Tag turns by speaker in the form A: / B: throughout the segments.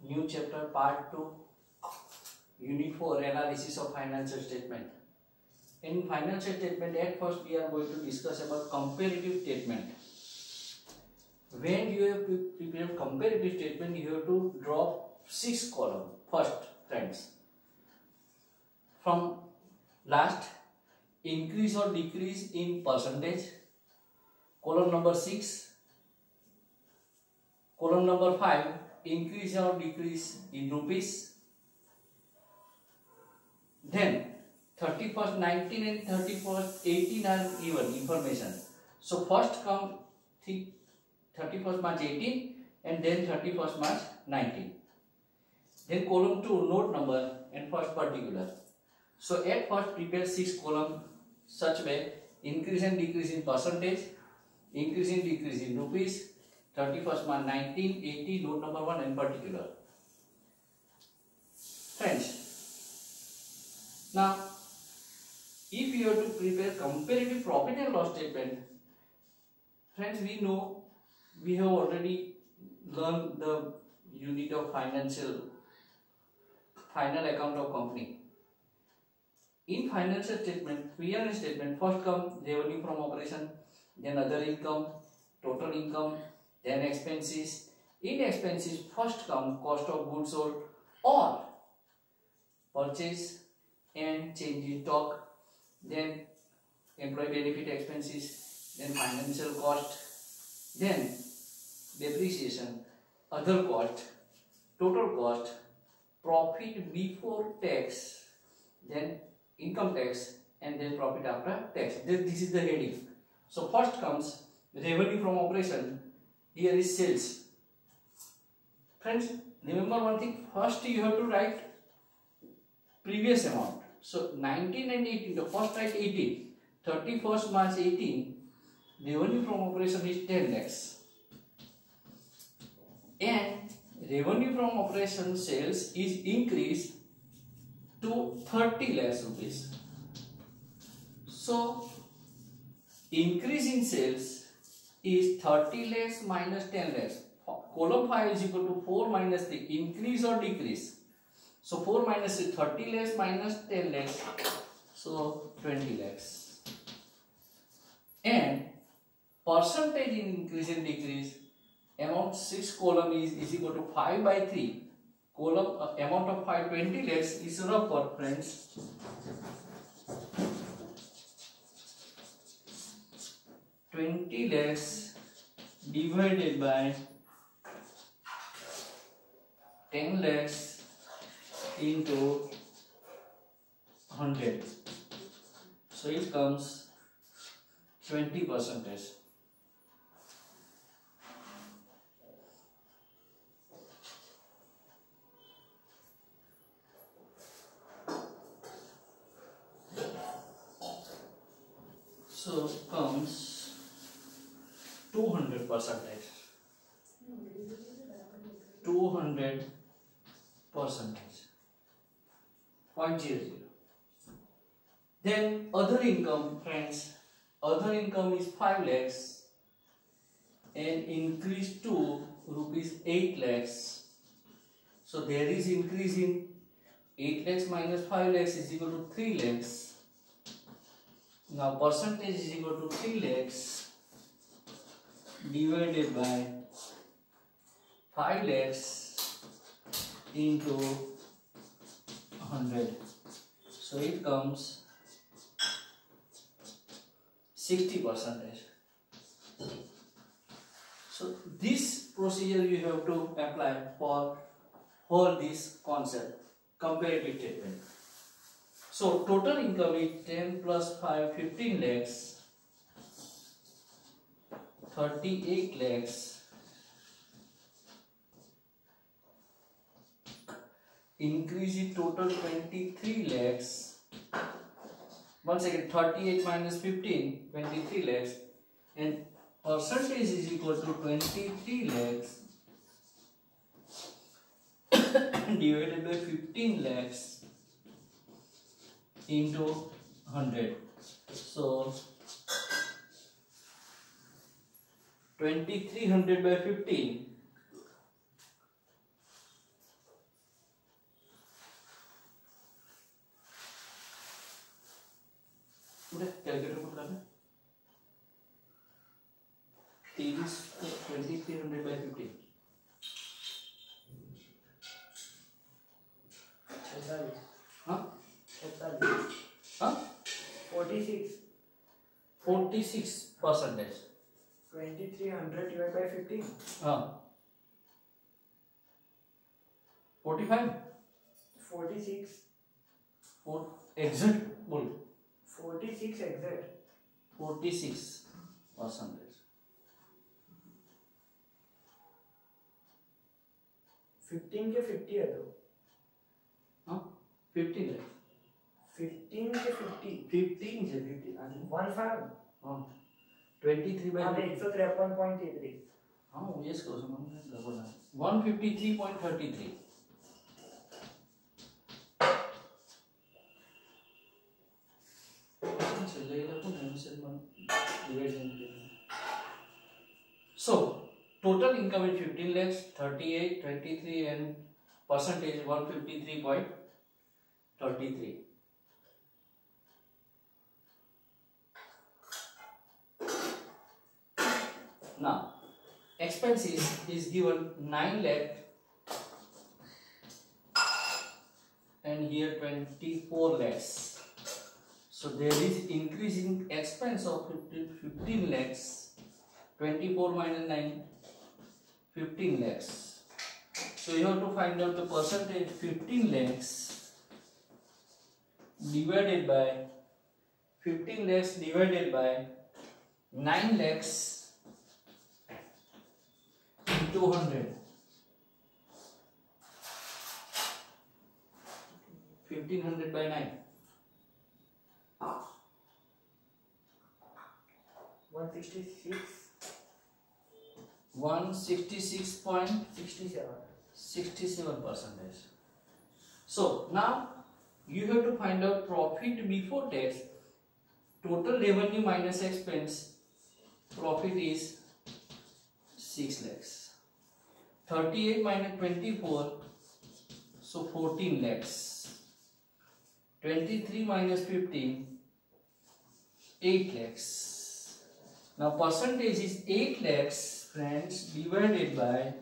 A: New chapter part 2, unit 4, analysis of financial statement. In financial statement, at first we are going to discuss about comparative statement. When you have to prepare comparative statement, you have to draw 6 columns. First, friends, from last, increase or decrease in percentage, column number 6. Column number 5, increase or decrease in rupees. Then 31st 19 and 31st 18 are given information. So first come 31st March 18 and then 31st March 19. Then column 2, note number and first particular. So at first prepare 6 column such way: increase and decrease in percentage, increase and decrease in rupees, 31st March 19, 80, note number 1 and particular. Friends, now if you have to prepare comparative profit and loss statement, friends, we know we have already learned the unit of final account of company. In financial statement, P&L statement, first come revenue from operation, then other income, total income, then expenses. In expenses, first come cost of goods sold or purchase and change in stock, then employee benefit expenses, then financial cost, then depreciation, other cost, total cost, profit before tax, then income tax, and then profit after tax. This is the heading. So first comes revenue from operation. Here is sales. Friends, remember one thing. First you have to write previous amount. So 19 and 18. The first write 18. 31st March 18. Revenue from operation is 10 lakhs. And revenue from operation sales is increased to 30 lakhs rupees. So increase in sales is 30 lakhs minus 10 lakhs. Column 5 is equal to 4 minus 3. Increase or decrease? So 4 minus 3, 30 lakhs minus 10 lakhs. So 20 lakhs. And percentage in increase and decrease, amount 6 column is equal to 5 by 3. Column amount of 20 lakhs is rough, friends. $20 lakhs divided by 10 lakhs into 100. So it comes 20%. So comes 200%. 200%. 0.00. Then other income, friends. Other income is 5 lakhs and increase to rupees 8 lakhs. So there is increase in 8 lakhs minus 5 lakhs is equal to 3 lakhs. Now percentage is equal to 3 lakhs divided by 5 lakhs into 100. So it comes 60%. So this procedure you have to apply for all this concept, comparative statement. So total income is 10 plus 5, 15 lakhs, 38 lakhs, increase in total 23 lakhs, once again 38 minus 15, 23 lakhs, and percentage is equal to 23 lakhs divided by 15 lakhs into 100. So 2300 by 15 calculator put करना 2300 by 15 हाँ 46%.
B: 2300 divided by 15.
A: हाँ 45
B: 46
A: exact बोल
B: 46 exact
A: 46%.
B: 15 के 50 है तो
A: हाँ 15 है
B: 15 के 50
A: 15 से 50 हाँ
B: 15
A: हाँ 23 by
B: 153.33
A: हाँ वो यस करो समझ लगभग 153.33 So total income is 15 lakhs, 38, 23 and percentage 153.33. Now expenses is given 9 lakh and here 24 lakhs. So there is increase in expense of 15 lakhs. 24 minus 9, 15 lakhs. So you have to find out the percentage 15 lakhs divided by 15 lakhs divided by 9 lakhs into 100. 1500 by 9. 166.67%. So now you have to find out profit before tax. Total revenue minus expense. Profit is 6 lakhs. 38 minus 24, so 14 lakhs. 23 minus 15, 8 lakhs. Now percentage is 8 lakhs, friends, divided by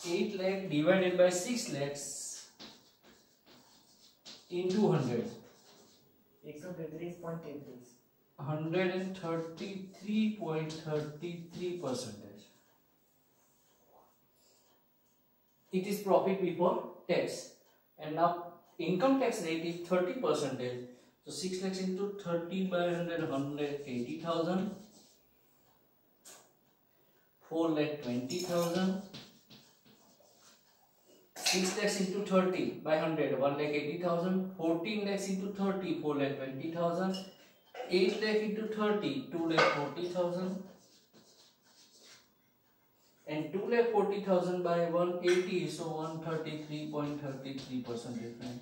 A: 8 lakh divided by 6 lakhs into 100. 133.33%. It is profit before tax. And now income tax rate is 30%. So 6 lakhs into 30 by 100, 180,000. 4 lakh 20,000. 6 lakhs into 30 by 100, 1 lakh 80,000. 14 lakhs into 30, 4 lakh 20,000. 8 lakh into 30, 2 lakh 40,000. And 2 lakh 40,000 by 180, so 133.33%.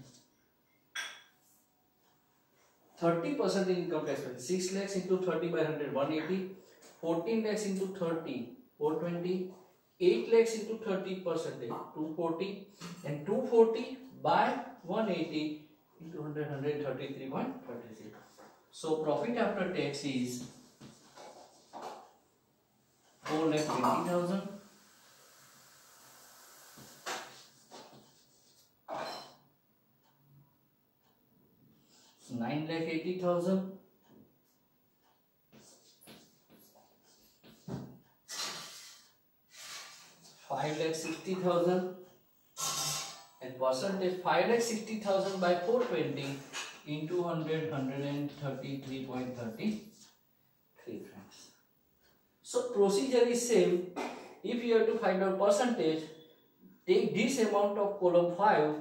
A: 30% income tax rate. 6 lakhs into 30 by 100, 180. 14 lakhs into 30, 420. 8 lakhs into 30%, 240. And 240 by 180 into 100, 133.33. So profit after tax is 4 lakh 20,000. 9 lakh 80,000. 5 lakh 60,000. And percentage 5 lakh 60,000 by 420 into 100, 133.33 friends. So procedure is same. If you have to find out percentage, take this amount of column 5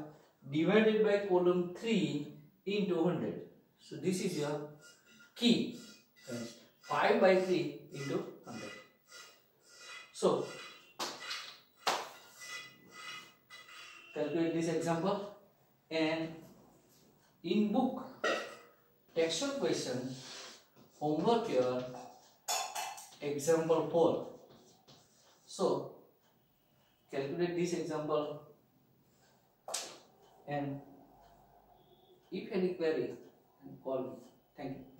A: divided by column 3 into 100. So this is your key. 5 by 3 into 100. So calculate this example, and in book textual question homework here example 4. So calculate this example, and if any query, call me. Thank you.